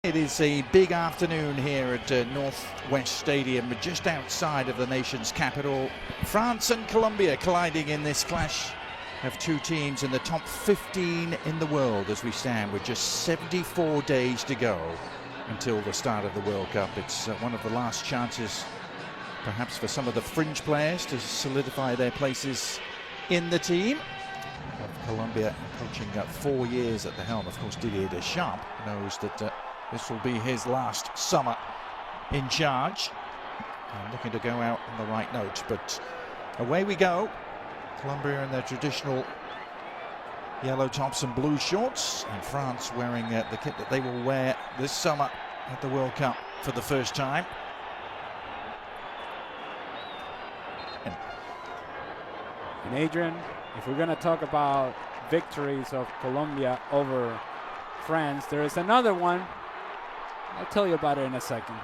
It is a big afternoon here at Northwest Stadium, just outside of the nation's capital. France and Colombia colliding in this clash of two teams in the top 15 in the world as we stand with just 74 days to go until the start of the World Cup. It's one of the last chances perhaps for some of the fringe players to solidify their places in the team. Of Colombia approaching 4 years at the helm. Of course, Didier Deschamps knows that this will be his last summer in charge, and looking to go out on the right note. But away we go. Colombia in their traditional yellow tops and blue shorts, and France wearing the kit that they will wear this summer at the World Cup for the first time. And Adrian, if we're going to talk about victories of Colombia over France, there is another one. I'll tell you about it in a second.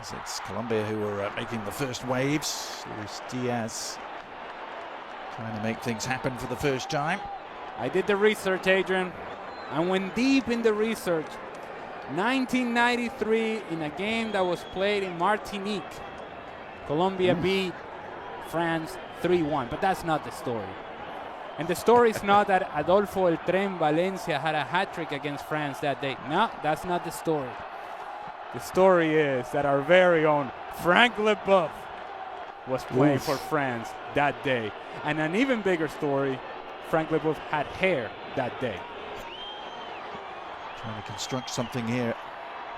As it's Colombia who are making the first waves. Luis Diaz trying to make things happen for the first time. I did the research, Adrian. I went deep in the research. 1993, in a game that was played in Martinique, Colombia beat France 3-1, but that's not the story. And the story is not that Adolfo El Tren Valencia had a hat-trick against France that day. No, that's not the story. The story is that our very own Frank Leboeuf was playing for France that day. And an even bigger story, Frank Leboeuf had hair that day. Trying to construct something here.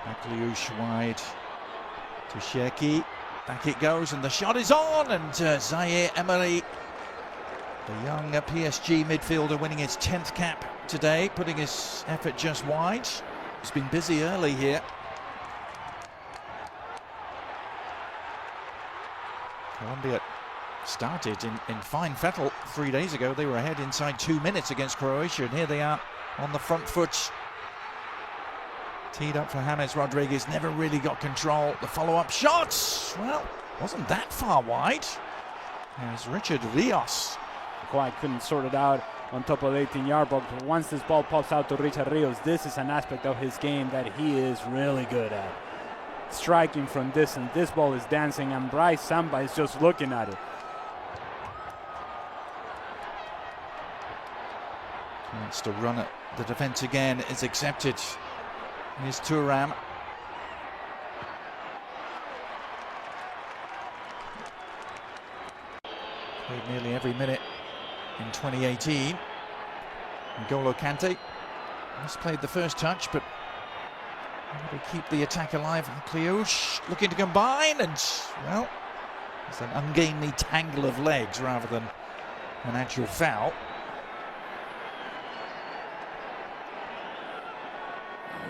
Akliouche wide to Cherki. Back it goes, and the shot is on, and Zaire Emery, the young PSG midfielder, winning his 10th cap today, putting his effort just wide. He's been busy early here. Colombia started in fine fettle 3 days ago. They were ahead inside 2 minutes against Croatia, and here they are on the front foot. Teed up for James Rodriguez, never really got control. The follow-up shots, well, wasn't that far wide. There's Richard Rios. Quite couldn't sort it out on top of the 18-yard box, but once this ball pops out to Richard Rios, this is an aspect of his game that he is really good at. Striking from distance, this ball is dancing, and Bryce Samba is just looking at it. Wants to run at the defense again, is accepted. Here's Thuram. Played nearly every minute in 2018. N'Golo Kante has played the first touch, but able to keep the attack alive. Akliouche looking to combine, and well, it's an ungainly tangle of legs rather than an actual foul.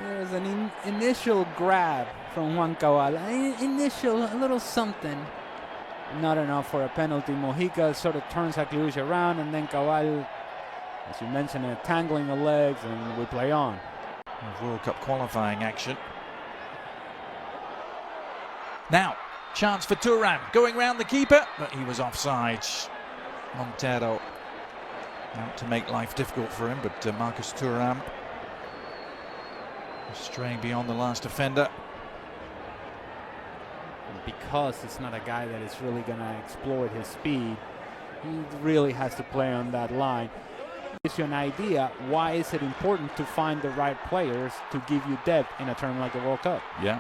There's an initial grab from Juan Cabal, a little something. Not enough for a penalty. Mojica sort of turns Akliouche around, and then Cabal, as you mentioned, a tangling of legs, and we play on. World Cup qualifying action. Now, chance for Thuram, going round the keeper, but he was offside. Montero out to make life difficult for him, but Marcus Thuram straying beyond the last defender. Because it's not a guy that is really going to exploit his speed, he really has to play on that line. Gives you an idea why is it important to find the right players to give you depth in a tournament like the World Cup. Yeah,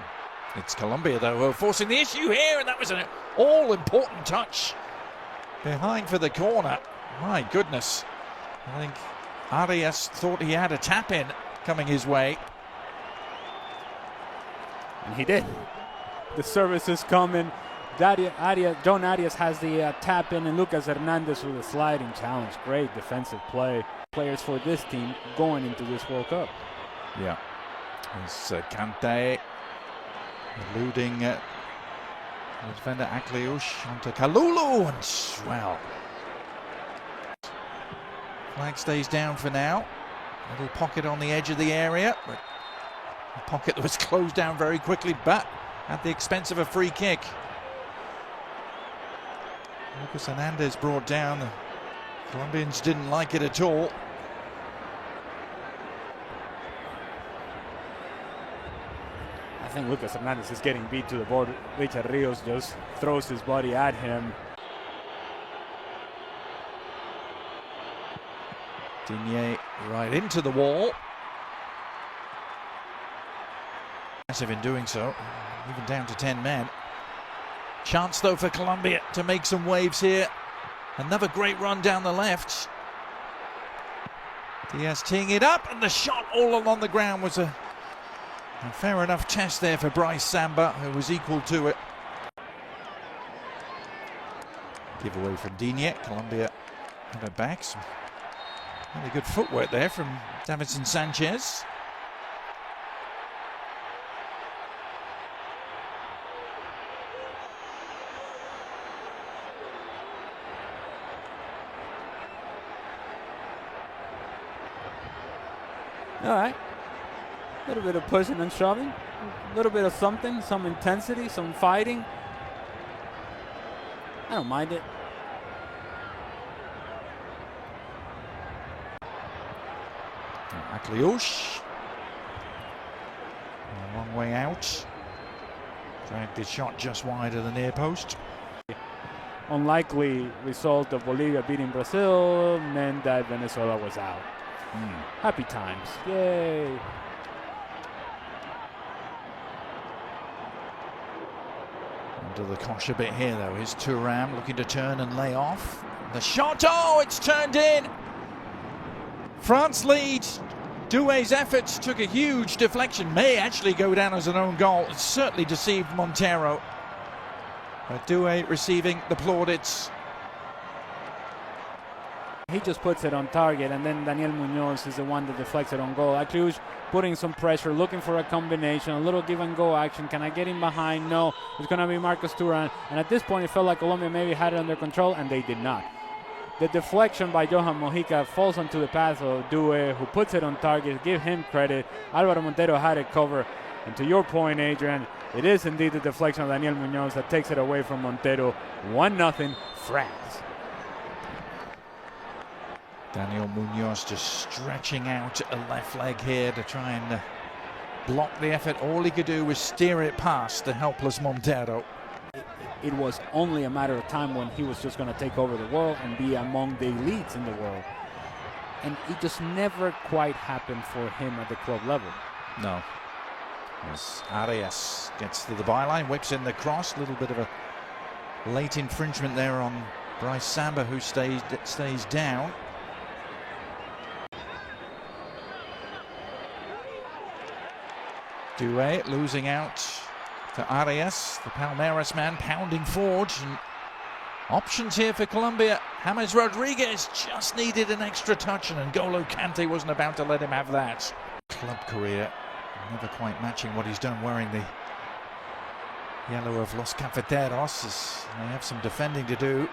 it's Colombia though who are forcing the issue here, and that was an all-important touch behind for the corner. My goodness, I think Arias thought he had a tap-in coming his way. And he did. The service is coming. John Arias has the tap in, and Lucas Hernandez with a sliding challenge. Great defensive play. Players for this team going into this World Cup. Yeah. It's Kante eluding the defender Akliouche onto Kalulu, and well, flag stays down for now. Little pocket on the edge of the area, but a pocket that was closed down very quickly, but at the expense of a free kick. Lucas Hernandez brought down. The Colombians didn't like it at all. think Lucas Hernandez is getting beat to the board. Richard Rios just throws his body at him. Digne right into the wall. Massive in doing so, even down to 10 men. Chance though for Colombia to make some waves here. Another great run down the left. Diaz teeing it up, and the shot all along the ground was a fair enough test there for Bryce Samba, who was equal to it. Give away from Digne. Colombia have it back. Some really good footwork there from Davinson Sanchez. All right. A little bit of pushing and shoving. A little bit of something, some intensity, some fighting. I don't mind it. Akliouche. A long way out. Dragged his shot just wide of the near post. Unlikely result of Bolivia beating Brazil meant that Venezuela was out. Happy times. Yay. Under the cosh a bit here though. Here's Thuram looking to turn and lay off. The shot, oh, it's turned in. France leads. Doué's efforts took a huge deflection. May actually go down as an own goal. It certainly deceived Montero. But Doué receiving the plaudits. He just puts it on target, and then Daniel Muñoz is the one that deflects it on goal. Akliouche putting some pressure, looking for a combination, a little give and go action. Can I get him behind? No. It's going to be Marcos Thuram. And at this point, it felt like Colombia maybe had it under control, and they did not. The deflection by Johan Mojica falls onto the path of Doué, who puts it on target. Give him credit. Alvaro Montero had it covered. And to your point, Adrian, it is indeed the deflection of Daniel Muñoz that takes it away from Montero. 1-0 France. Daniel Muñoz just stretching out a left leg here to try and block the effort. All he could do was steer it past the helpless Montero. It was only a matter of time when he was just going to take over the world and be among the elites in the world. And it just never quite happened for him at the club level. No. As Arias gets to the byline, whips in the cross. A little bit of a late infringement there on Bryce Samba, who stays down. Doué losing out to Arias, the Palmeiras man, pounding forward. And options here for Colombia. James Rodriguez just needed an extra touch, and N'Golo Kante wasn't about to let him have that. Club career never quite matching what he's done wearing the yellow of Los Cafeteros, as they have some defending to do.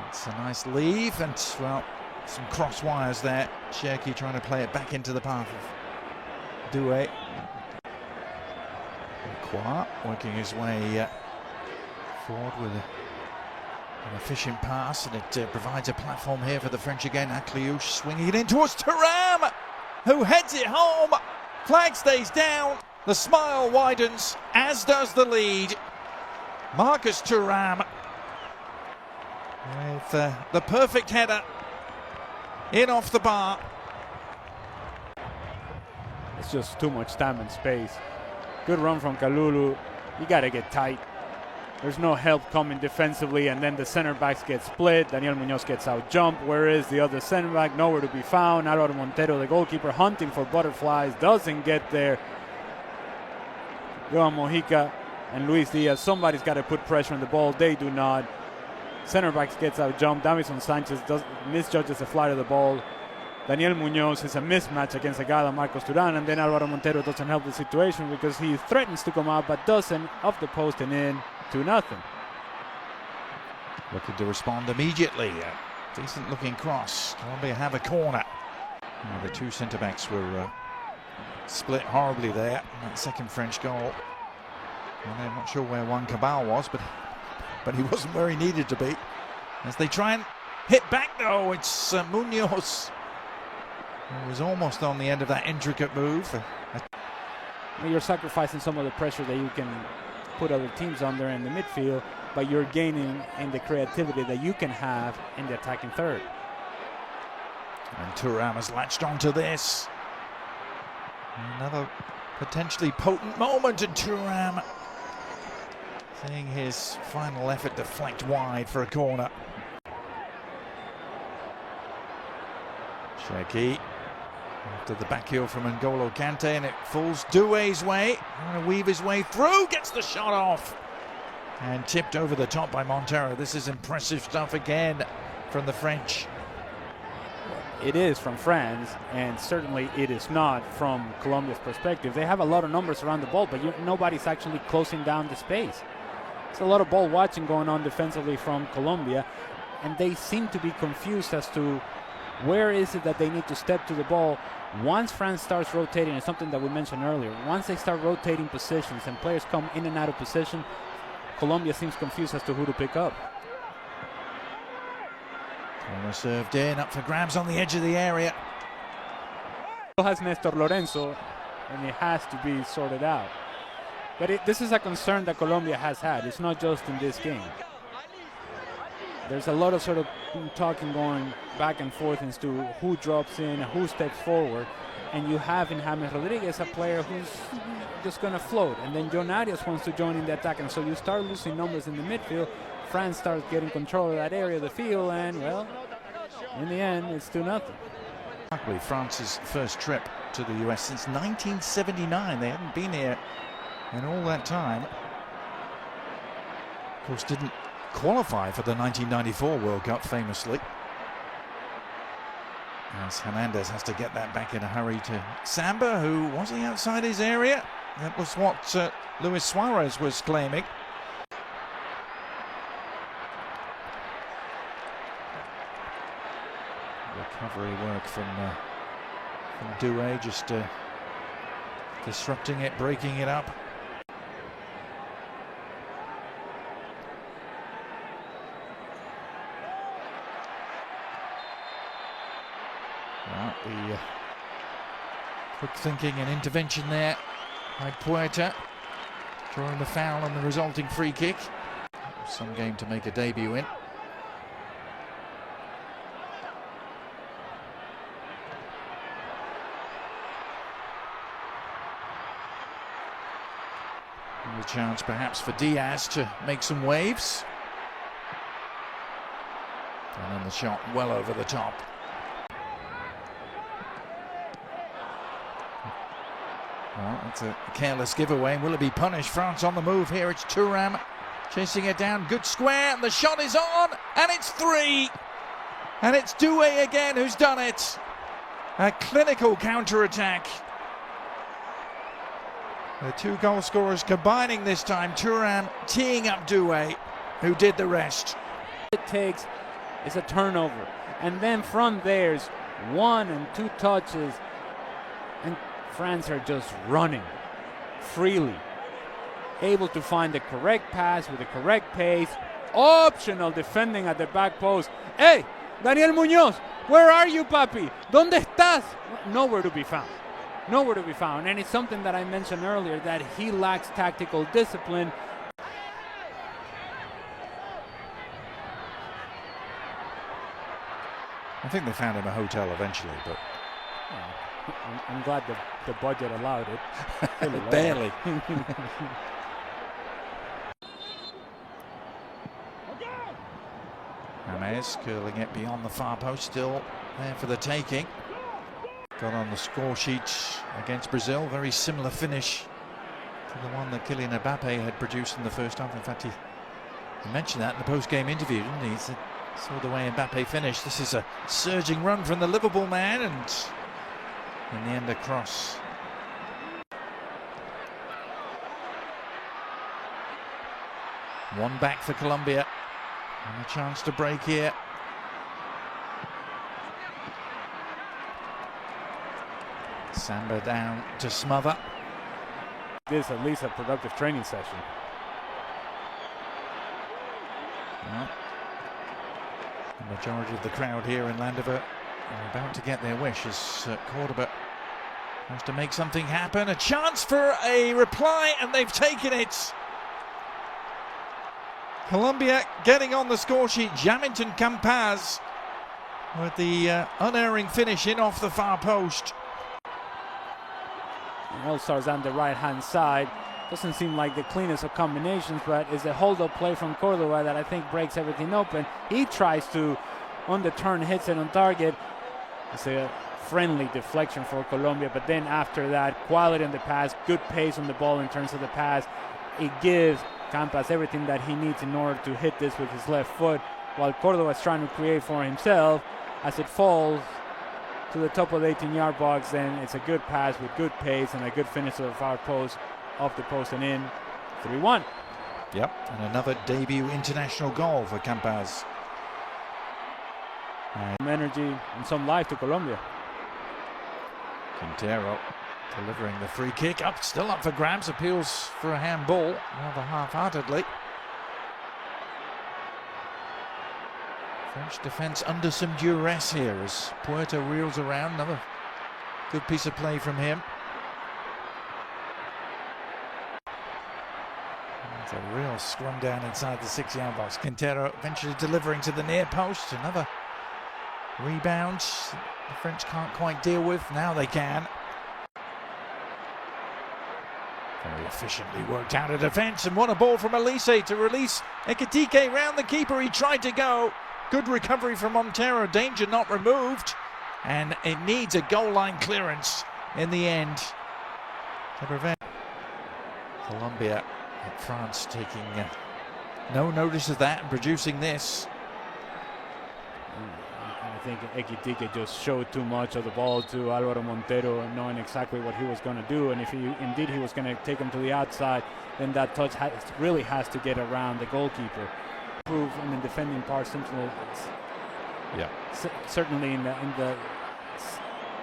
It's a nice leave, and well, some cross wires there. Cherki trying to play it back into the path of Doué. Qua working his way forward with an efficient pass, and it provides a platform here for the French again. Akliouche swinging it in towards Thuram, who heads it home. Flag stays down. The smile widens, as does the lead. Marcus Thuram with the perfect header in off the bar. It's just too much time and space. Good run from Kalulu. You got to get tight. There's no help coming defensively, and then the center backs get split. Daniel Muñoz gets out jumped. Where is the other center back? Nowhere to be found. Alvaro Montero, the goalkeeper, hunting for butterflies, doesn't get there. Johan Mojica and Luis Diaz, somebody's got to put pressure on the ball. They do not. Center backs gets out jumped. Davinson Sanchez misjudges the flight of the ball. Daniel Muñoz is a mismatch against a guy like Marcos Thuram, and then Alvaro Montero doesn't help the situation because he threatens to come out but doesn't, off the post and in. 2-0. Looking to respond immediately. Decent looking cross. Colombia have a corner. The two centre backs were split horribly there. That second French goal. And I'm not sure where Juan Cabal was, but he wasn't where he needed to be. As they try and hit back though, it's Muñoz, who was almost on the end of that intricate move. You're sacrificing some of the pressure that you can put other teams under in the midfield, but you're gaining in the creativity that you can have in the attacking third. And Thuram has latched onto this. Another potentially potent moment, and Thuram seeing his final effort deflect wide for a corner. Cherki after the back heel from N'Golo Kante, and it falls Doué's way. Trying to weave his way through, gets the shot off, and tipped over the top by Montero. This is impressive stuff again from the French. It is from France, and certainly it is not from Colombia's perspective. They have a lot of numbers around the ball, but nobody's actually closing down the space. There's a lot of ball watching going on defensively from Colombia, and they seem to be confused as to where is it that they need to step to the ball. Once France starts rotating, it's something that we mentioned earlier, once they start rotating positions and players come in and out of position, Colombia seems confused as to who to pick up. Corner served in, up for grabs on the edge of the area. Has Nestor Lorenzo, and it has to be sorted out. But this is a concern that Colombia has had. It's not just in this game. There's a lot of sort of talking going back and forth as to who drops in, who steps forward, and you have in James Rodriguez a player who's just going to float, and then John Arias wants to join in the attack, and so you start losing numbers in the midfield. France starts getting control of that area of the field, and well, in the end, it's 2-0. France's first trip to the US since 1979. They hadn't been here in all that time. Of course, didn't qualify for the 1994 World Cup, famously. As Hernandez has to get that back in a hurry to Samba, who was he outside his area? That was what Luis Suarez was claiming. Recovery work from Doué, just disrupting it, breaking it up. Well, the quick thinking and intervention there by Puerta, drawing the foul on the resulting free kick. Some game to make a debut in. A chance perhaps for Diaz to make some waves. And then the shot well over the top. Well, that's a careless giveaway. Will it be punished? France on the move here. It's Thuram chasing it down. Good square, and the shot is on, and it's 3. And it's Doué again who's done it. A clinical counter-attack. The two goal scorers combining this time. Thuram teeing up Doué, who did the rest. It takes is a turnover, and then from there's 1 and 2 touches, and France are just running freely, able to find the correct pass with the correct pace. Optional defending at the back post. Hey, Daniel Muñoz, where are you, papi? ¿Dónde estás? Nowhere to be found. Nowhere to be found, and it's something that I mentioned earlier, that he lacks tactical discipline. I think they found him a hotel eventually, but I'm glad the budget allowed it. Barely. James curling it beyond the far post, still there for the taking. Got on the score sheet against Brazil. Very similar finish to the one that Kylian Mbappe had produced in the first half. In fact, he mentioned that in the post-game interview, didn't he? He said, saw the way Mbappe finished. This is a surging run from the Liverpool man, and in the end a cross. One back for Colombia, and a chance to break here. Samba down to smother. This at least a productive training session. Well, the majority of the crowd here in Landova are about to get their wish as Cordoba Has to make something happen. A chance for a reply, and they've taken it. Colombia getting on the score sheet. Jamington Campaz with the unerring finish in off the far post. All-Stars on the right-hand side. Doesn't seem like the cleanest of combinations, but it's a hold-up play from Cordova that I think breaks everything open. He tries to, on the turn, hits it on target. It's a friendly deflection for Colombia, but then after that, quality on the pass, good pace on the ball in terms of the pass. It gives Campas everything that he needs in order to hit this with his left foot, while Cordova is trying to create for himself. As it falls to the top of the 18-yard box, then it's a good pass with good pace and a good finish to the far post, off the post and in. 3-1. Yep, and another debut international goal for Campaz. Some energy and some life to Colombia. Quintero delivering the free kick, still up for grabs, appeals for a handball, rather half-heartedly. French defence under some duress here as Puerto reels around. Another good piece of play from him. It's a real scrum down inside the 6-yard box. Quintero eventually delivering to the near post. Another rebound the French can't quite deal with. Now they can. Very efficiently worked out of defence, and what a ball from Elise to release Ekitike round the keeper. He tried to go. Good recovery from Montero. Danger not removed, and it needs a goal line clearance in the end to prevent Colombia and France taking no notice of that and producing this. I think Ekitike just showed too much of the ball to Álvaro Montero, knowing exactly what he was going to do, and if he was going to take him to the outside, then that touch really has to get around the goalkeeper. Improve in the defending part, certainly in the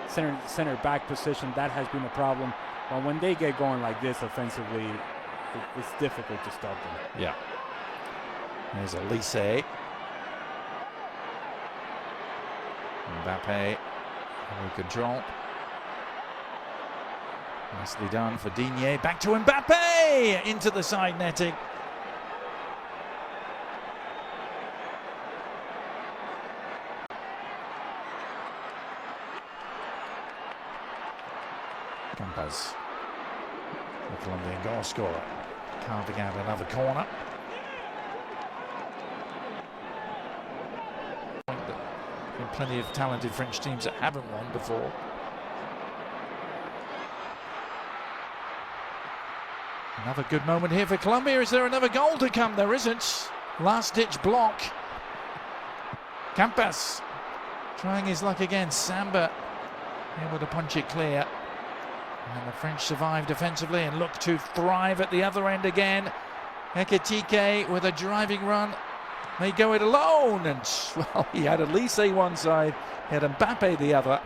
center back position, that has been a problem. But when they get going like this offensively, it's difficult to stop them. Yeah. There's Elise. Mbappe under control. Nicely done for Digne. Back to Mbappe into the side netting. Campaz, the Colombian goal scorer, carving out another corner. Been plenty of talented French teams that haven't won before. Another good moment here for Colombia. Is there another goal to come? There isn't. Last-ditch block. Campas trying his luck again. Samba able to punch it clear. And the French survive defensively and look to thrive at the other end again. Ekitike with a driving run. May go it alone, and well, he had Elise one side, he had Mbappe the other.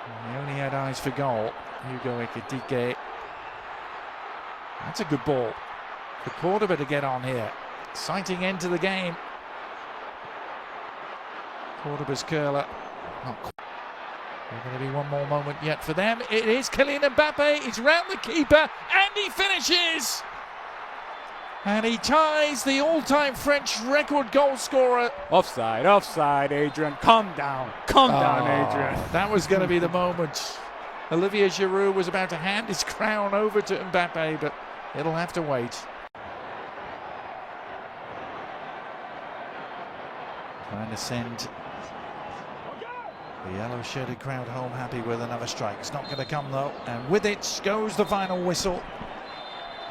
And he only had eyes for goal. Hugo Ekitike. That's a good ball for Cordova to get on here. Exciting end to the game. Cordova's curler. Not quite. There's going to be one more moment yet for them. It is Kylian Mbappe. He's round the keeper, and he finishes. And he ties the all-time French record goal scorer. Offside, Adrian. Calm down, Adrian. That was going to be the moment. Olivier Giroud was about to hand his crown over to Mbappe, but it'll have to wait. Trying to send the yellow-shirted crowd home happy with another strike. It's not going to come, though. And with it goes the final whistle.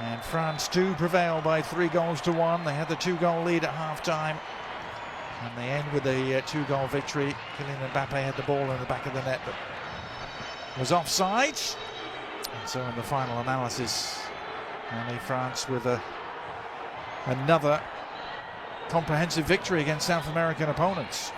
And France do prevail by 3-1. They had the 2-goal lead at half-time. And they end with a 2-goal victory. Kylian Mbappe had the ball in the back of the net, but was offside. And so in the final analysis, only France with another comprehensive victory against South American opponents.